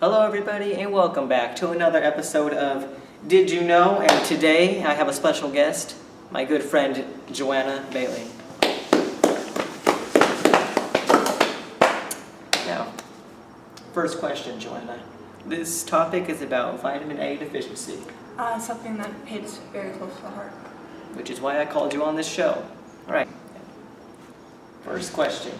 Hello everybody and welcome back to another episode of Did You Know? And today I have a special guest, my good friend Joanna Bailey. Now, first question, Joanna. This topic is about vitamin A deficiency. Something that hits very close to the heart. Which is why I called you on this show. Alright. First question.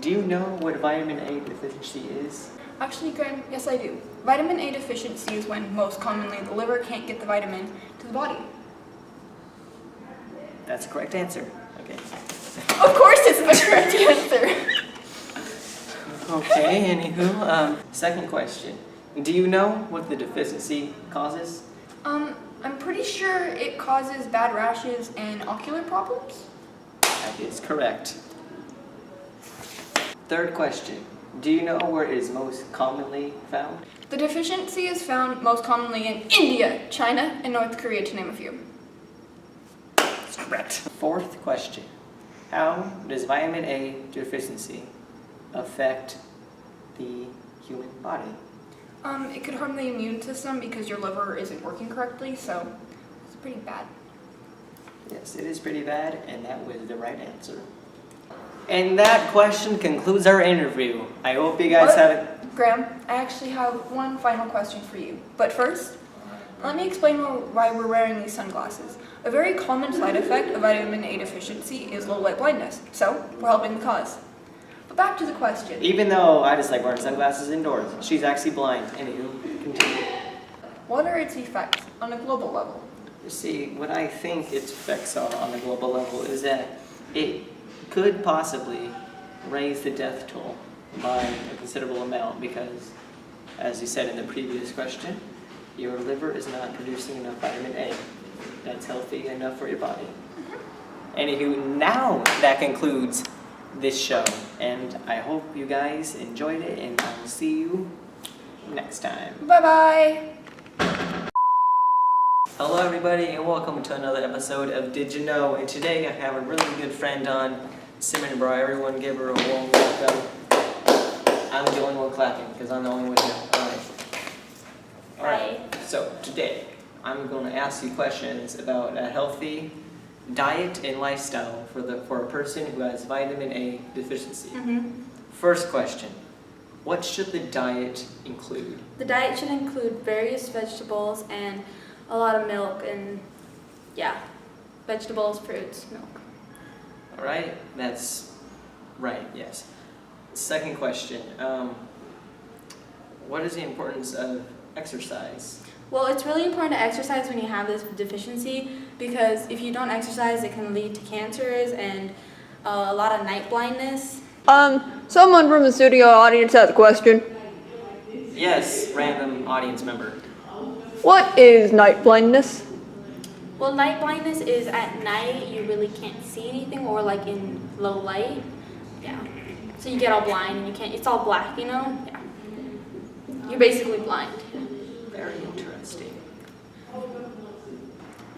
Do you know what vitamin A deficiency is? Actually, Graham, yes I do. Vitamin A deficiency is when, most commonly, the liver can't get the vitamin to the body. That's the correct answer. Okay. Of course it's the correct answer! Okay, anywho, second question. Do you know what the deficiency causes? I'm pretty sure it causes bad rashes and ocular problems. That is correct. Third question. Do you know where it is most commonly found? The deficiency is found most commonly in India, China, and North Korea, to name a few. That's correct. Fourth question. How does vitamin A deficiency affect the human body? It could harm the immune system because your liver isn't working correctly, so it's pretty bad. Yes, it is pretty bad, and that was the right answer. And that question concludes our interview. I hope you guys had a... Graham, I actually have one final question for you. But first, let me explain why we're wearing these sunglasses. A very common side effect of vitamin A deficiency is low light blindness, so we're helping the cause. But back to the question. Even though I just like wearing sunglasses indoors, she's actually blind. Anywho, continue. What are its effects on a global level? You see, what I think its effects are on a global level is that it could possibly raise the death toll by a considerable amount because, as you said in the previous question, your liver is not producing enough vitamin A that's healthy enough for your body. Anywho, now that concludes this show, and I hope you guys enjoyed it, and I will see you next time. Bye-bye! Hello everybody, and welcome to another episode of Did You Know? And today I have a really good friend on, Simon Bra. Everyone give her a warm welcome. I'm the only one clapping because I'm the only one here. Alright, so today I'm going to ask you questions about a healthy diet and lifestyle for a person who has vitamin A deficiency. First question, what should the diet include? The diet should include various vegetables and a lot of milk and, vegetables, fruits, milk. All right, that's right, yes. Second question, what is the importance of exercise? Well, it's really important to exercise when you have this deficiency because if you don't exercise, it can lead to cancers and a lot of night blindness. Someone from the studio audience has a question. Yes, random audience member. What is night blindness? Well, night blindness is at night you really can't see anything or like in low light. Yeah. So you get all blind and you can't, it's all black, you know? Yeah. You're basically blind. Very interesting.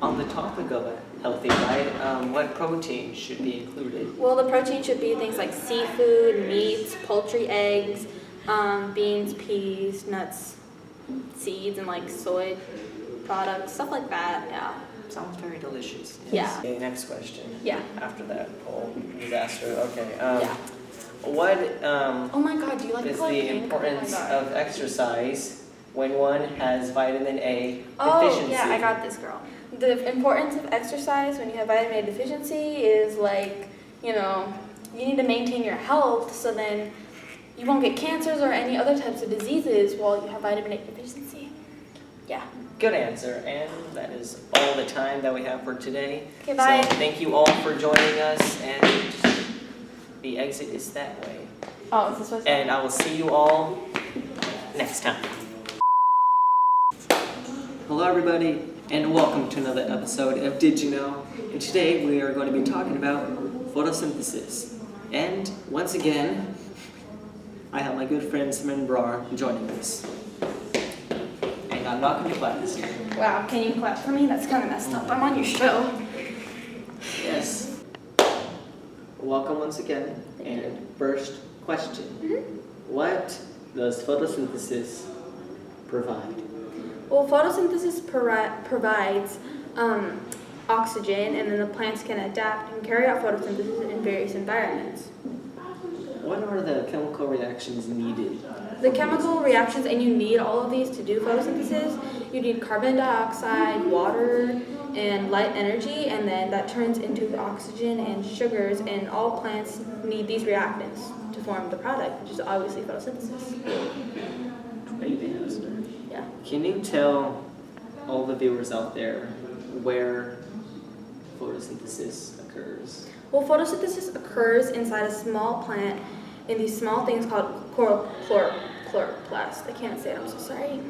On the topic of a healthy diet, what protein should be included? Well, the protein should be things like seafood, meats, poultry, eggs, beans, peas, nuts, seeds, and like soy products, stuff like that, yeah. Sounds very delicious. Yes. Yeah. Okay, next question. Yeah. After that whole disaster, okay. Yeah. What Oh my god, do you like is color the pink? importance Oh my god. of exercise when one has vitamin A Oh, deficiency? yeah, I got this, girl. The importance of exercise when you have vitamin A deficiency is like, you need to maintain your health so then you won't get cancers or any other types of diseases while you have vitamin A deficiency. Yeah. Good answer, and that is all the time that we have for today. Okay, bye. So thank you all for joining us, and the exit is that way. Oh, is this what's And I will see you all next time. Hello everybody, and welcome to another episode of Did You Know? And today we are going to be talking about photosynthesis. And once again, I have my good friend Simon Bra joining us. And I'm not going to clap this time. Wow, can you clap for me? That's kind of messed up. I'm on your show. Yes. Welcome once again. And first question. What does photosynthesis provide? Well, photosynthesis provides oxygen, and then the plants can adapt and carry out photosynthesis in various environments. What are the chemical reactions needed? The chemical reactions, and you need all of these to do photosynthesis. You need carbon dioxide, water, and light energy, and then that turns into oxygen and sugars, and all plants need these reactants to form the product, which is obviously photosynthesis. Great answer. Yeah. Can you tell all the viewers out there where photosynthesis occurs? Well, photosynthesis occurs inside a small plant in these small things called chloroplasts. I can't say it, I'm so sorry.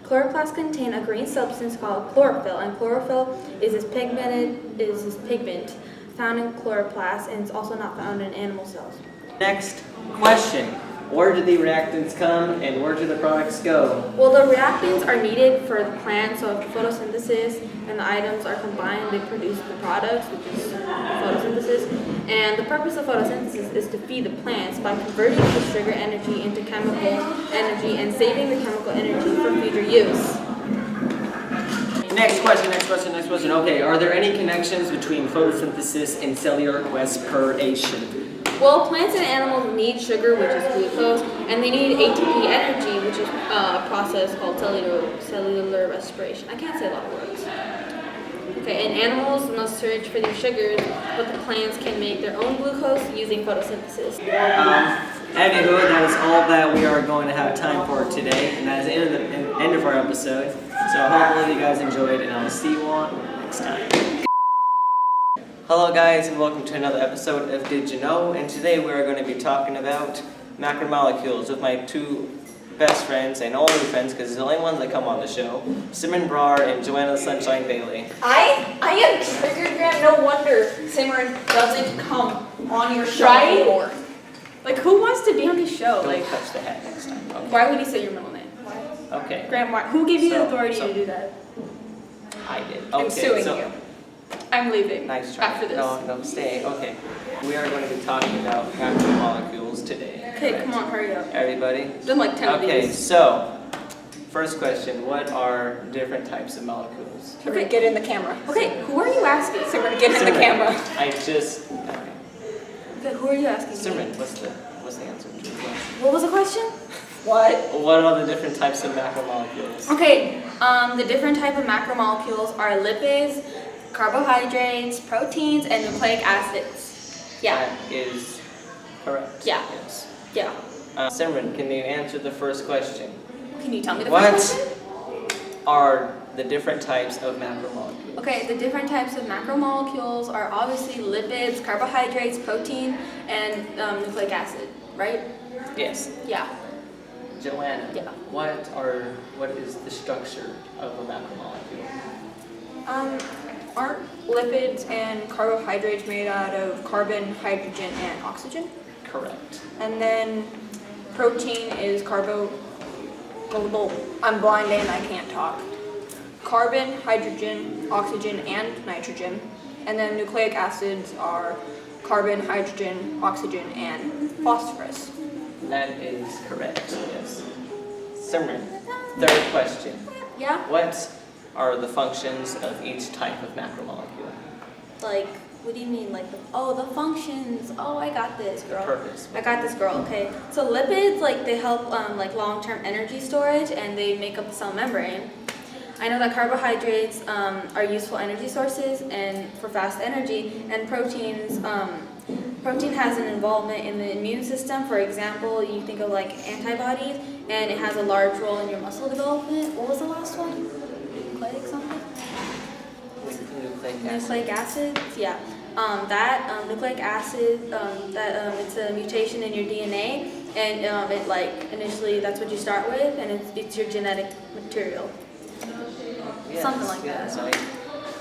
Chloroplasts contain a green substance called chlorophyll, and chlorophyll is this pigment found in chloroplasts, and it's also not found in animal cells. Next question. Where do the reactants come and where do the products go? Well, the reactants are needed for the plant, so if the photosynthesis and the items are combined, they produce the products, which is photosynthesis. And the purpose of photosynthesis is to feed the plants by converting the sugar energy into chemical energy and saving the chemical energy for future use. Next question. Okay, are there any connections between photosynthesis and cellular respiration? Well, plants and animals need sugar, which is glucose, and they need ATP energy, which is a process called cellular respiration. I can't say a lot of words. Okay, and animals must search for these sugars, but the plants can make their own glucose using photosynthesis. Anywho, that is all that we are going to have time for today, and that is the end of our episode. So hopefully you guys enjoyed, and I will see you all next time. Hello guys, and welcome to another episode of Did You Know? And today we are going to be talking about macromolecules with my two best friends and only friends, because it's the only ones that come on the show, Simran Brar and Joanna Sunshine Bailey. I am triggered, Grant. No wonder Simran doesn't come on your show Right? anymore. Like, who wants to be on this show? Don't Like, touch the hat next time. Okay. why would you say your middle name? Okay. Grant, who gave you the So- authority so- to do that? I did. I'm Okay, suing so- you. I'm leaving Nice try. after this. No, stay. Okay. We are going to be talking about macromolecules today. Okay, come on, hurry up. Everybody? Done like 10 of Okay, these. so, first question. What are different types of molecules? Simran, get in the camera. Okay, who are you asking? Simran, get in the Simran, camera. I just... Okay, who are you asking? Simran, what's the answer to the question? What was the question? What? What are the different types of macromolecules? Okay, the different type of macromolecules are lipids, carbohydrates, proteins, and nucleic acids. Yeah, That is correct. Yeah. Yes. yeah. Simran, can you answer the first question? Can you tell me the What first question? are the different types of macromolecules? Okay, the different types of macromolecules are obviously lipids, carbohydrates, protein, and nucleic acid, right? Yes. Yeah. Joanna, Yeah. what is the structure of a macromolecule? Aren't lipids and carbohydrates made out of carbon, hydrogen, and oxygen? Correct. And then protein is I'm blind and I can't talk. Carbon, hydrogen, oxygen, and nitrogen. And then nucleic acids are carbon, hydrogen, oxygen, and phosphorus. That is correct, yes. Simran, third question. Yeah? What are the functions of each type of macromolecule? Like, what do you mean? Like, the functions. Oh, I got this, girl. Purpose. I got this, girl. Okay. So lipids, like, they help like long-term energy storage, and they make up the cell membrane. I know that carbohydrates are useful energy sources and for fast energy, and proteins. Protein has an involvement in the immune system. For example, you think of like antibodies, and it has a large role in your muscle development. What was the last one? Nucleic something? Nucleic acid, yeah. Nucleic acid, it's a mutation in your DNA, and it like initially that's what you start with, and it's your genetic material. Yes, Something like yes, that.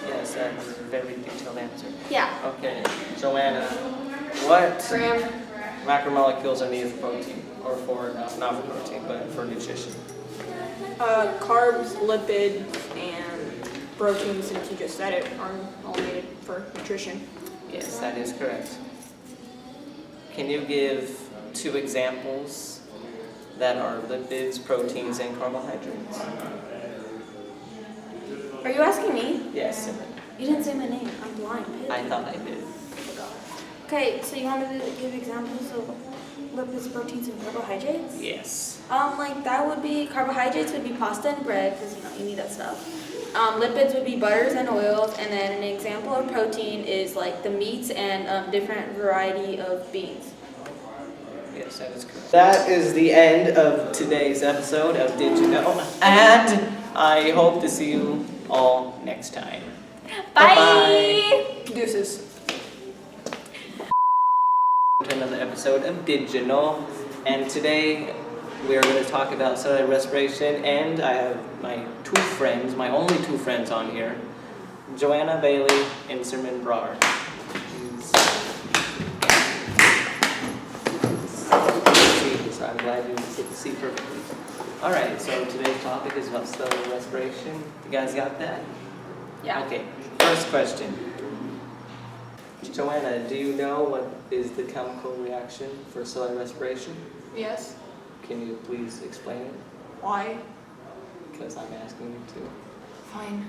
Yes, that's a very detailed answer. Yeah. Okay, Joanna, what Graham, macromolecules are needed for protein? Or for, not for protein, but for nutrition? carbs, lipids, and proteins, since you just said it, are all needed for nutrition. Yes, that is correct. Can you give 2 examples that are lipids, proteins, and carbohydrates? Are you asking me? Yes, Simran. You didn't say my name. I'm blind. I thought I did. Okay, so you wanted to give examples of lipids, proteins, and carbohydrates? Yes. Like that would be, carbohydrates would be pasta and bread, because you need that stuff. Lipids would be butters and oils, and then an example of protein is like the meats and different variety of beans. Yes, that is correct. That is the end of today's episode of Did You Know? And I hope to see you all next time. Bye! Deuces. To another episode of Did You Know? And today we are going to talk about cellular respiration, and I have my two friends, my only two friends on here, Joanna Bailey and Simran Brar. So I'm glad you get to see perfectly. Alright, so today's topic is about cellular respiration. You guys got that? Yeah. Okay, first question. Joanna, do you know what is the chemical reaction for cellular respiration? Yes. Can you please explain it? Why? Because I'm asking you to. Fine.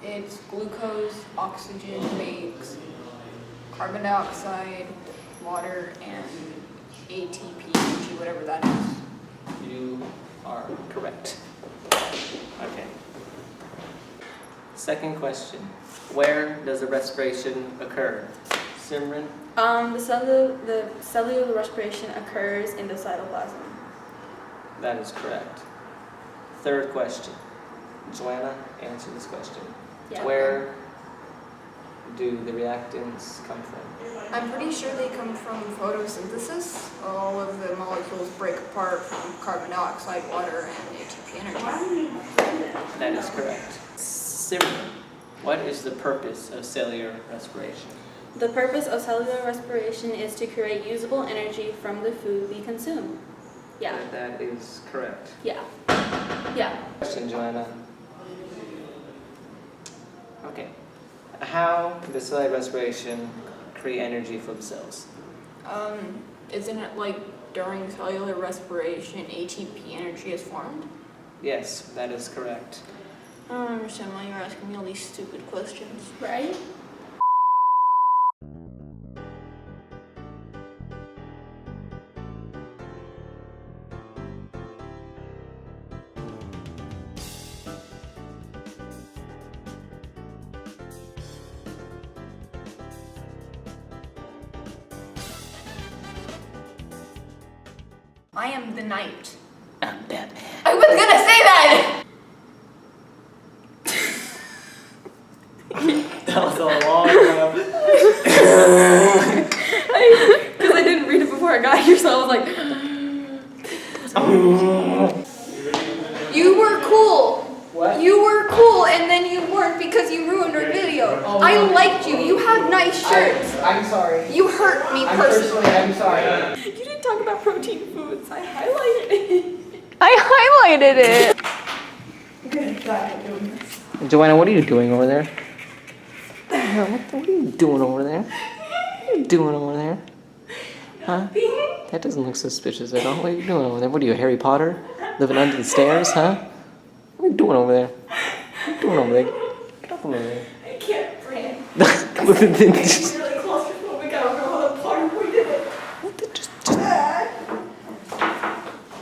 It's glucose, oxygen makes carbon dioxide, water, and ATP, whatever that is. You are correct. Okay. Second question. Where does the respiration occur? Simran? The cellular respiration occurs in the cytoplasm. That is correct. Third question. Joanna, answer this question. Yeah. Where do the reactants come from? I'm pretty sure they come from photosynthesis. All of the molecules break apart from carbon dioxide, water, and ATP energy. That is correct. Simran, what is the purpose of cellular respiration? The purpose of cellular respiration is to create usable energy from the food we consume. Yeah. That is correct. Yeah. Yeah. Question, Joanna. Okay. How does cellular respiration create energy for the cells? Isn't it like during cellular respiration, ATP energy is formed? Yes, that is correct. I don't understand why you're asking me all these stupid questions. Right? I am the knight. I'm Batman. I was gonna say that! That was a long time. Because I didn't read it before I got here, so I was like, You were cool. What? You were cool, and then you weren't because you ruined our video. Oh, I no. liked you. You have nice shirts. I'm sorry. You hurt me personally. I'm sorry. you didn't talk about protein foods. I highlighted it. I highlighted it. Joanna, what are you doing over there? What are you doing over there? What are you doing over there? Huh? That doesn't look suspicious at all. What are you doing over there? What are you, Harry Potter? Living under the stairs, huh? What are you doing over there? What are you doing over there? Get up over there. I can't breathe. What Really claustrophobic. I don't know how the part we did it.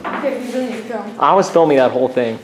Okay, we really need to film. I was filming that whole thing.